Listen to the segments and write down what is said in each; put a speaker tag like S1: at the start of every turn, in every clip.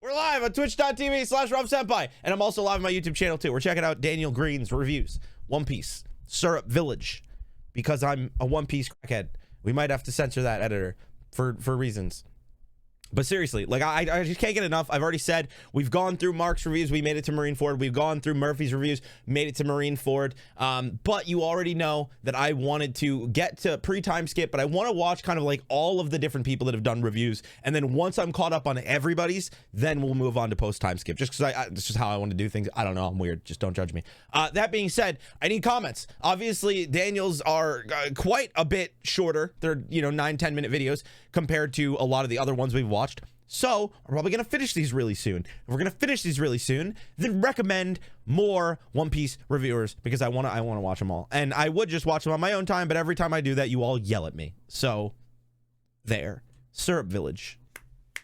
S1: We're live on twitch.tv/RuffSenpai. And I'm also live on my YouTube channel too. We're checking out Daniel Greene's reviews. One Piece, Syrup Village. Because I'm a One Piece crackhead. We might have to censor that, editor, for reasons. But seriously, like I just can't get enough. I've already said we've gone through Mark's reviews. We made it to Marineford. We've gone through Murphy's reviews. Made it to Marineford. But you already know that I wanted to get to pre-time skip, but I want to watch kind of like all of the different people that have done reviews. And then once I'm caught up on everybody's, then we'll move on to post-time skip. Just because that's just how I want to do things. I don't know. I'm weird. Just don't judge me. That being said, I need comments. Obviously, Daniel's are quite a bit shorter. They're, 9-10 minute videos compared to a lot of the other ones we've watched. So I'm probably gonna finish these really soon. If we're gonna finish these really soon, then recommend more One Piece reviewers, because I wanna watch them all. And I would just watch them on my own time, but every time I do that, you all yell at me. So there, Syrup Village.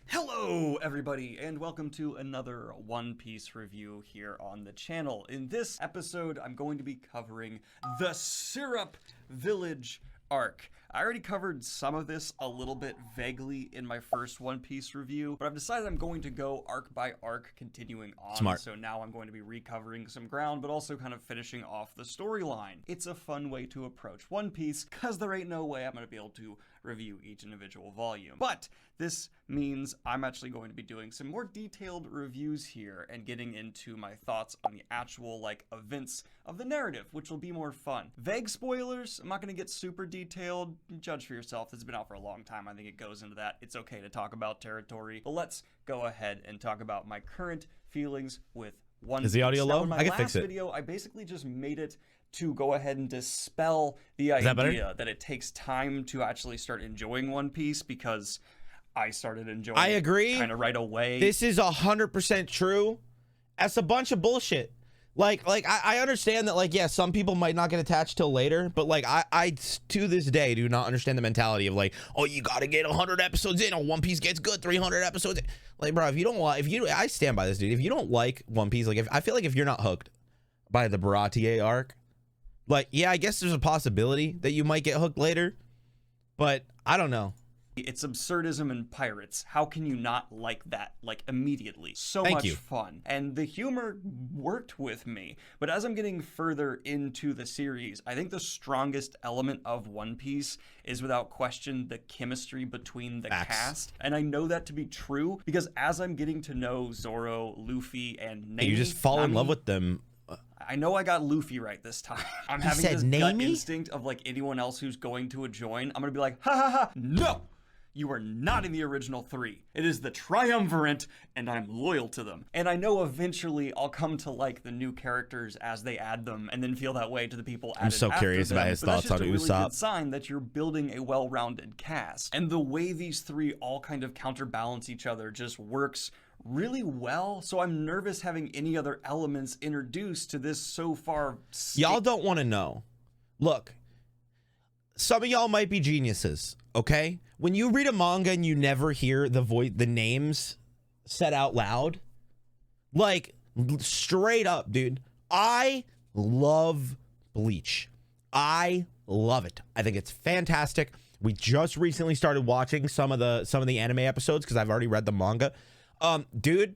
S2: Hello everybody, and welcome to another One Piece review here on the channel. In this episode, I'm going to be covering the Syrup Village arc. I already covered some of this a little bit vaguely in my first One Piece review, but I've decided I'm going to go arc by arc, continuing on.
S1: Smart.
S2: So now I'm going to be recovering some ground, but also kind of finishing off the storyline. It's a fun way to approach One Piece, because there ain't no way I'm going to be able to review each individual volume. But this means I'm actually going to be doing some more detailed reviews here and getting into my thoughts on the actual events of the narrative, which will be more fun. Vague spoilers, I'm not going to get super detailed. Judge for yourself. This has been out for a long time. I think it goes into that. It's okay to talk about territory, but let's go ahead and talk about my current feelings with One Piece.
S1: Is the audio low?
S2: In my
S1: I can
S2: last
S1: fix it.
S2: Video, I basically just made it to go ahead and dispel the idea that it takes time to actually start enjoying One Piece, because I started enjoying
S1: I agree.
S2: kind of right away.
S1: This is 100% true. That's a bunch of bullshit. I understand that, yeah, some people might not get attached till later, but I to this day do not understand the mentality of oh, you gotta get 100 episodes in, or One Piece gets good 300 episodes in. Bro, if you don't want, I stand by this, dude. If you don't like One Piece, I feel like if you're not hooked by the Baratie arc, yeah, I guess there's a possibility that you might get hooked later, but I don't know.
S2: It's absurdism and pirates. How can you not like that, immediately? So
S1: Thank
S2: much
S1: you.
S2: fun. And the humor worked with me. But as I'm getting further into the series, I think the strongest element of One Piece is, without question, the chemistry between the cast. And I know that to be true because as I'm getting to know Zoro, Luffy, and Nami,
S1: You just fall in love with them.
S2: I know I got Luffy right this time. I'm having this gut instinct of anyone else who's going to join. I'm gonna be like, ha ha ha, no! You are not in the original 3. It is the Triumvirate, and I'm loyal to them. And I know eventually I'll come to like the new characters as they add them, and then feel that way to the people added after them. I'm so curious
S1: about his thoughts on Usopp.
S2: That's just a really good sign that you're building a well-rounded cast. And the way these three all kind of counterbalance each other just works really well, so I'm nervous having any other elements introduced to this so far.
S1: Y'all don't want to know. Look, some of y'all might be geniuses, okay? When you read a manga and you never hear the names said out loud, straight up, dude, I love Bleach. I love it. I think it's fantastic. We just recently started watching some of the anime episodes because I've already read the manga. Dude,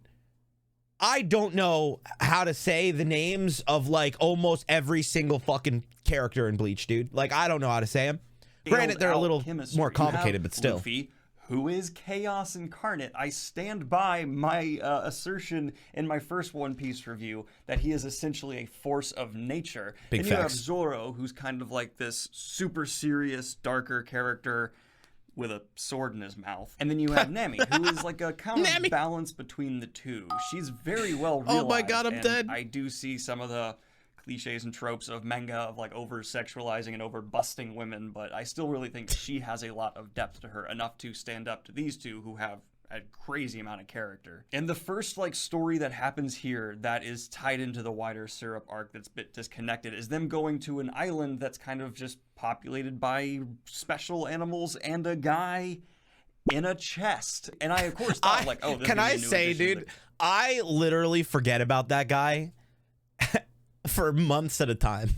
S1: I don't know how to say the names of almost every single fucking character in Bleach, dude. I don't know how to say them. Granted, they're a little more complicated, but still.
S2: Luffy, who is chaos incarnate. I stand by my assertion in my first One Piece review that he is essentially a force of nature.
S1: Big
S2: and
S1: facts.
S2: You have Zoro, who's kind of this super serious, darker character with a sword in his mouth. And then you have Nami, who is a counterbalance between the two. She's very well realized.
S1: Oh my god, I'm dead.
S2: I do see some of the cliches and tropes of manga of over-sexualizing and over-busting women, but I still really think she has a lot of depth to her, enough to stand up to these two who have a crazy amount of character. And the first story that happens here that is tied into the wider Syrup arc that's a bit disconnected is them going to an island that's kind of just populated by special animals and a guy in a chest. And I of course thought oh, this
S1: can I
S2: is a new
S1: say,
S2: addition
S1: dude, I literally forget about that guy for months at a time.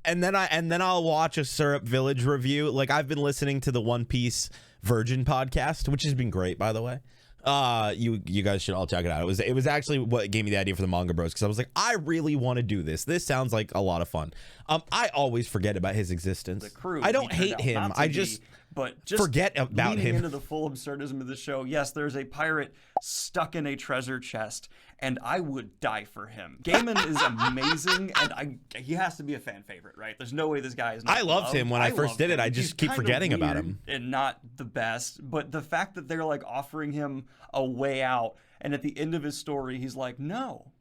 S1: And then I'll watch a Syrup Village review. I've been listening to the One Piece Virgin podcast, which has been great, by the way. You guys should all check it out. It was actually what gave me the idea for the Manga Bros, because I was like, I really want to do this. This sounds like a lot of fun. I always forget about his existence.
S2: The crew.
S1: I don't hate him. I just forget about him.
S2: Into the full absurdism of the show. Yes, there's a pirate stuck in a treasure chest, and I would die for him. Gaimon is amazing, and he has to be a fan favorite, right? There's no way this guy is not
S1: I loved him when I first did it. I just keep forgetting about him.
S2: And not the best, but the fact that they're like offering him a way out, and at the end of his story, he's like, no,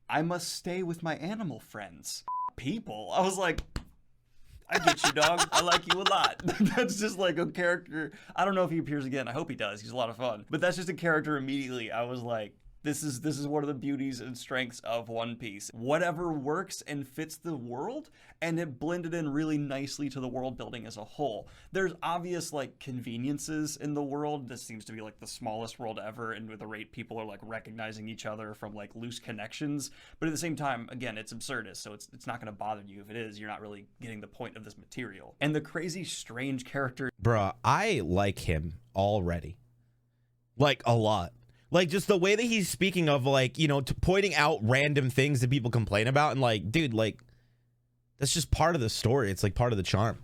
S2: I must stay with my animal friends. People. I was like, I get you, dog. I like you a lot. That's just like a character. I don't know if he appears again. I hope he does. He's a lot of fun. But that's just a character immediately. I was like, this is one of the beauties and strengths of One Piece. Whatever works and fits the world, and it blended in really nicely to the world building as a whole. There's obvious like conveniences in the world. This seems to be like the smallest world ever, and with the rate people are like recognizing each other from like loose connections. But at the same time, again, it's absurdist, so it's not gonna bother you. If it is, you're not really getting the point of this material. And the crazy, strange character.
S1: Bruh, I like him already. Like a lot. Like, just the way that he's speaking of, like, you know, pointing out random things that people complain about. And, like, dude, like, that's just part of the story. It's, like, part of the charm.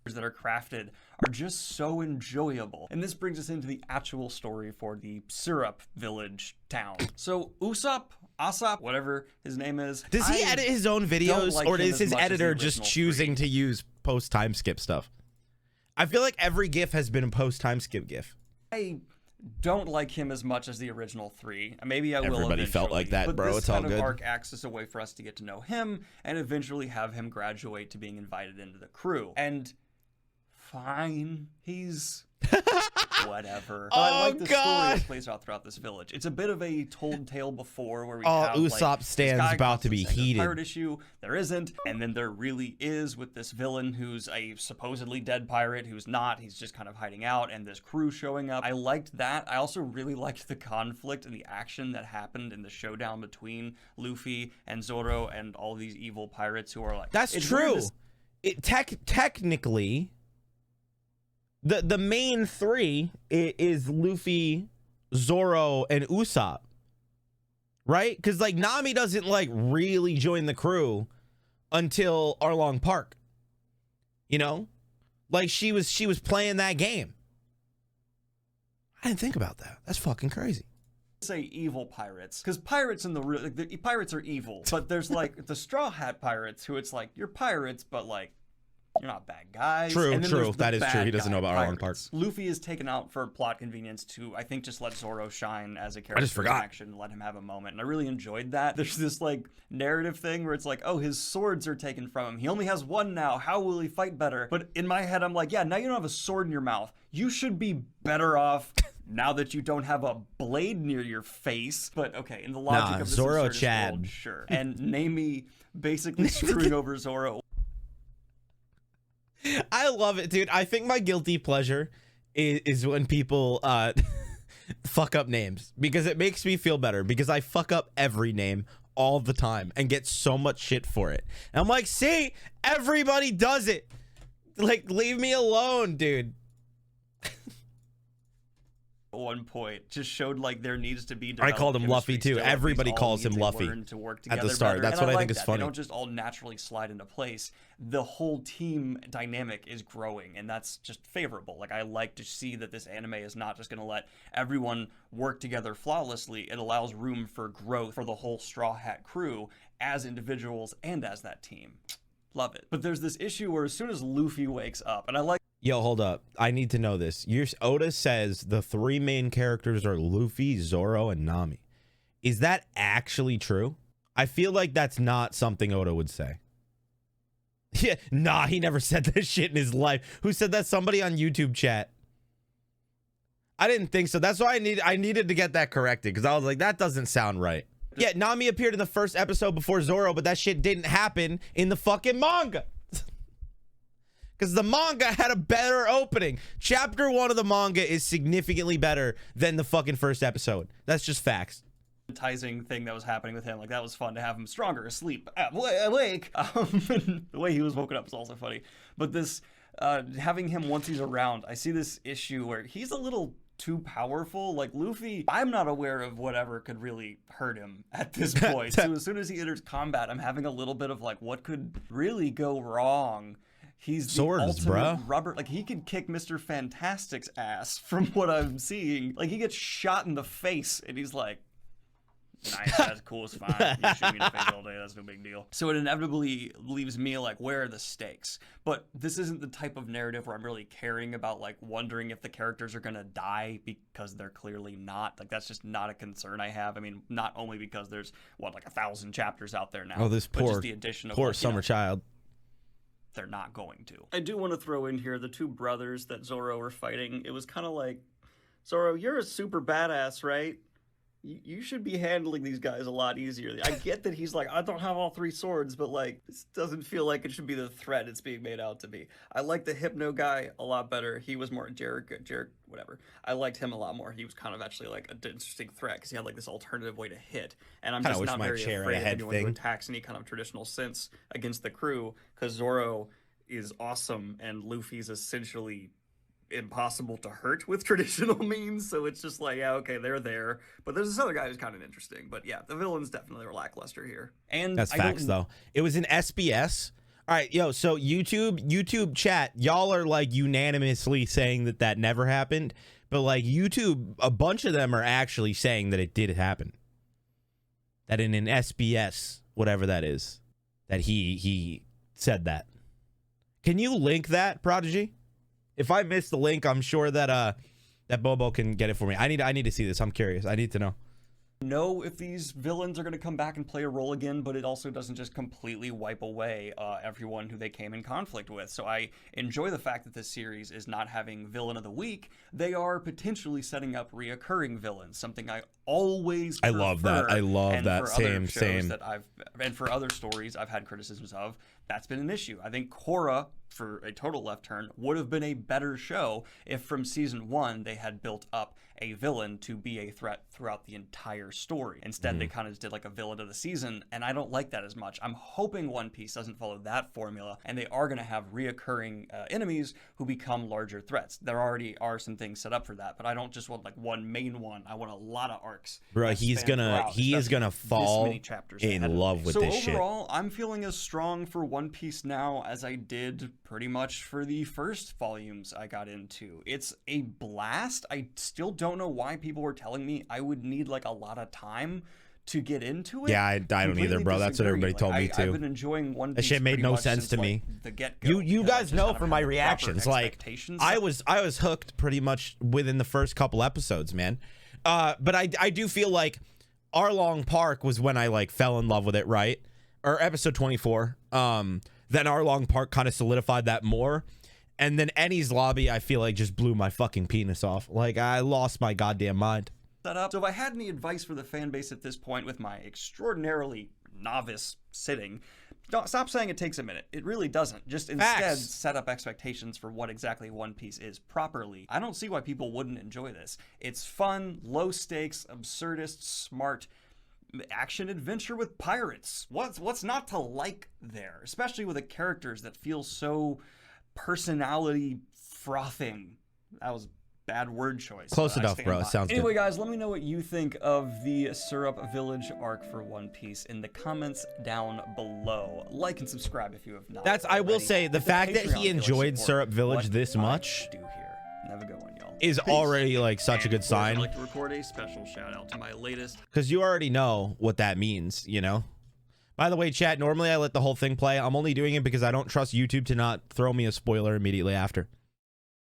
S2: That are crafted are just so enjoyable. And this brings us into the actual story for the Syrup Village town. So, Asap, whatever his name is.
S1: Does he edit his own videos?
S2: Like,
S1: or is his editor just choosing to use post-time skip stuff? I feel like every GIF has been a post-time skip GIF.
S2: I don't like him as much as the original 3. Maybe I will.
S1: Everybody felt like that, bro. It's all good.
S2: This kind of arc acts as a way for us to get to know him and eventually have him graduate to being invited into the crew. And fine, he's whatever. But I like the story that plays out throughout this village. It's a bit of a told tale before, where we have
S1: Usopp
S2: like,
S1: stands about to be heated.
S2: Pirate issue. There isn't, and then there really is with this villain who's a supposedly dead pirate who's not. He's just kind of hiding out, and this crew showing up. I liked that. I also really liked the conflict and the action that happened in the showdown between Luffy and Zoro and all these evil pirates who are like.
S1: That's true. Technically. The main 3 is Luffy, Zoro, and Usopp, right? Because like Nami doesn't like really join the crew until Arlong Park, you know, like she was playing that game. I didn't think about that. That's fucking crazy.
S2: Say evil pirates, because pirates in the pirates are evil, but there's like the Straw Hat pirates who it's like you're pirates, but like. You're not bad guys.
S1: True. That is true. He doesn't know about Arlong Park.
S2: Luffy is taken out for plot convenience to, I think, just let Zoro shine as a character.
S1: I just forgot.
S2: In action, let him have a moment, and I really enjoyed that. There's this like narrative thing where it's like, oh, his swords are taken from him. He only has one now. How will he fight better? But in my head, I'm like, yeah, now you don't have a sword in your mouth. You should be better off now that you don't have a blade near your face. But okay, in the logic of this
S1: Zoro
S2: absurdist
S1: Chad.
S2: world, sure. And Nami basically screwing over Zoro.
S1: I love it, dude. I think my guilty pleasure is when people fuck up names, because it makes me feel better, because I fuck up every name all the time and get so much shit for it. And I'm like, see, everybody does it. Like, leave me alone, dude.
S2: At one point just showed like there needs to be.
S1: I called him Luffy too. Everybody calls him Luffy at the start. That's what I think is funny.
S2: They don't just all naturally slide into place. The whole team dynamic is growing, and that's just favorable. Like, I like to see that this anime is not just going to let everyone work together flawlessly. It allows room for growth for the whole Straw Hat crew as individuals and as that team. Love it. But there's this issue where as soon as Luffy wakes up, and I like.
S1: Yo, hold up. I need to know this. Oda says the 3 main characters are Luffy, Zoro, and Nami. Is that actually true? I feel like that's not something Oda would say. Yeah, nah, he never said that shit in his life. Who said that? Somebody on YouTube chat. I didn't think so. That's why I needed to get that corrected, because I was like, that doesn't sound right. Yeah, Nami appeared in the first episode before Zoro, but that shit didn't happen in the fucking manga. Because the manga had a better opening. Chapter 1 of the manga is significantly better than the fucking first episode. That's just facts.
S2: Enticing thing that was happening with him. Like, that was fun to have him stronger, asleep, awake. The way he was woken up was also funny. But this, having him once he's around, I see this issue where he's a little too powerful. Like Luffy, I'm not aware of whatever could really hurt him at this point. So as soon as he enters combat, I'm having a little bit of like, what could really go wrong? He's the
S1: Swords,
S2: ultimate
S1: bruh.
S2: rubber. Like, he could kick Mr. Fantastic's ass from what I'm seeing. Like, he gets shot in the face, and he's like, nice, that's cool, it's fine. You shoot me in the face all day, that's no big deal. So it inevitably leaves me like, where are the stakes? But this isn't the type of narrative where I'm really caring about, like, wondering if the characters are gonna die, because they're clearly not. Like, that's just not a concern I have. I mean, not only because there's, what, like 1,000 chapters out there now.
S1: Oh, this
S2: but
S1: poor,
S2: just the addition of,
S1: poor
S2: like,
S1: summer child.
S2: They're not going to. I do want to throw in here the two brothers that Zoro were fighting. It was kind of like, Zoro, you're a super badass, right? You should be handling these guys a lot easier. I get that he's like, I don't have all 3 swords, but like, this doesn't feel like it should be the threat it's being made out to be. I like the Hypno guy a lot better. He was more Jarek, whatever. I liked him a lot more. He was kind of actually like an interesting threat because he had like this alternative way to hit. And I'm just not very afraid of anyone who attacks any kind of traditional sense against the crew, because Zoro is awesome and Luffy's essentially impossible to hurt with traditional means. So it's just like, yeah, okay, they're there, but there's this other guy who's kind of interesting. But yeah, the villains definitely were lackluster here, and
S1: that's facts though. It was an SBS. All right, yo, so YouTube chat, y'all are like unanimously saying that that never happened, but like YouTube, a bunch of them are actually saying that it did happen, that in an SBS, whatever that is, that he said that. Can you link that, Prodigy? If I missed the link, I'm sure that that Bobo can get it for me. I need to see this. I'm curious. I need to know
S2: if these villains are going to come back and play a role again, but it also doesn't just completely wipe away everyone who they came in conflict with. So I enjoy the fact that this series is not having villain of the week. They are potentially setting up reoccurring villains, something I always prefer.
S1: I love that. I love that. Same.
S2: And for other stories I've had criticisms of, that's been an issue. I think Korra, for a total left turn, would have been a better show if from season 1 they had built up a villain to be a threat throughout the entire story. Instead, they kind of just did like a villain of the season, and I don't like that as much. I'm hoping One Piece doesn't follow that formula, and they are going to have reoccurring enemies who become larger threats. There already are some things set up for that, but I don't just want like one main one. I want a lot of arcs.
S1: Bro, he is gonna fall in love with this shit.
S2: So overall, I'm feeling as strong for One Piece now as I did pretty much for the first volumes I got into. It's a blast. I still don't know why people were telling me I would need like a lot of time to get into it.
S1: Yeah, I don't either, bro. That's what everybody told me too.
S2: I've been enjoying One Piece.
S1: That shit made no sense to me.
S2: The get-go.
S1: You guys know from my reactions, like I was hooked pretty much within the first couple episodes, man. But I do feel like Arlong Park was when I like fell in love with it, right? Or episode 24. Then Arlong Park kind of solidified that more. And then Ennie's Lobby, I feel like just blew my fucking penis off. Like, I lost my goddamn mind.
S2: Up. So if I had any advice for the fan base at this point with my extraordinarily novice sitting, don't stop saying it takes a minute. It really doesn't. Just instead set up expectations for what exactly One Piece is properly. I don't see why people wouldn't enjoy this. It's fun, low stakes, absurdist, smart action adventure with pirates. What's not to like there? Especially with the characters that feel so personality frothing. That was bad word choice.
S1: Close enough, bro. It sounds good.
S2: Anyway, guys, let me know what you think of the Syrup Village arc for One Piece in the comments down below. Like and subscribe if you have not.
S1: I will say, the fact that he enjoyed Syrup Village this much
S2: have a good one, y'all.
S1: Is already like such a good sign.
S2: I'd like to record a special shout out to my latest,
S1: because you already know what that means, you know. By the way, chat, normally I let the whole thing play. I'm only doing it because I don't trust YouTube to not throw me a spoiler immediately after.